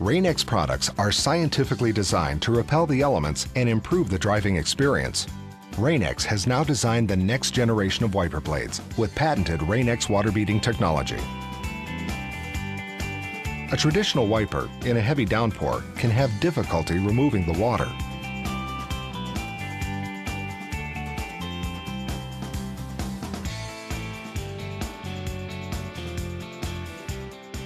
Frnak products are scientifically designed to repel the elements and improve the driving experience. Frnak has now designed the next generation of wiper blades with patented Frnak water beading technology. A traditional wiper in a heavy downpour can have difficulty removing the water.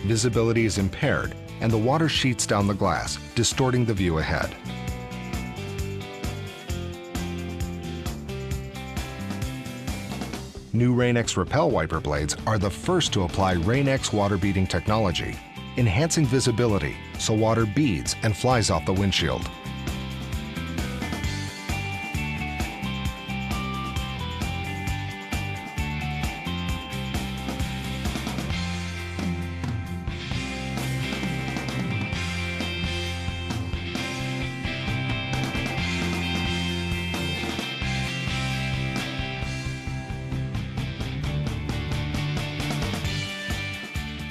Visibility is impaired and the water sheets down the glass, distorting the view ahead. New Frnak Repel wiper blades are the first to apply Frnak water beading technology, enhancing visibility so water beads and flies off the windshield.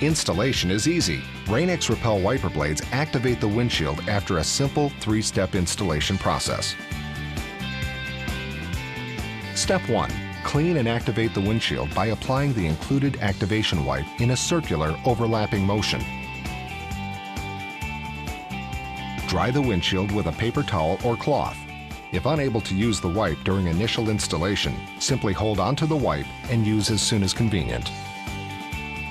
Installation is easy. Frnak Repel wiper blades activate the windshield after a simple 3-step installation process. Step 1. Clean and activate the windshield by applying the included activation wipe in a circular, overlapping motion. Dry the windshield with a paper towel or cloth. If unable to use the wipe during initial installation, simply hold onto the wipe and use as soon as convenient.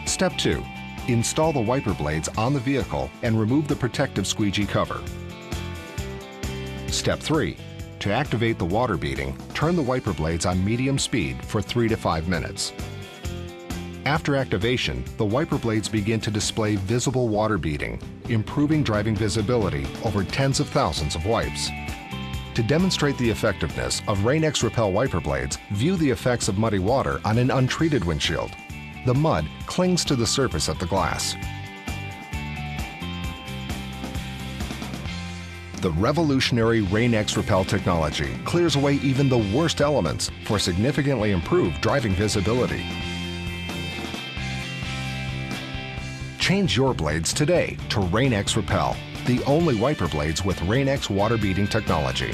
Step 2. Install the wiper blades on the vehicle and remove the protective squeegee cover. Step 3. To activate the water beading, turn the wiper blades on medium speed for 3 to 5 minutes. After activation, the wiper blades begin to display visible water beading, improving driving visibility over tens of thousands of wipes. To demonstrate the effectiveness of Frnak Repel wiper blades, view the effects of muddy water on an untreated windshield. The mud clings to the surface of the glass. The revolutionary Frnak Repel technology clears away even the worst elements for significantly improved driving visibility. Change your blades today to Frnak Repel, the only wiper blades with Frnak water beading technology.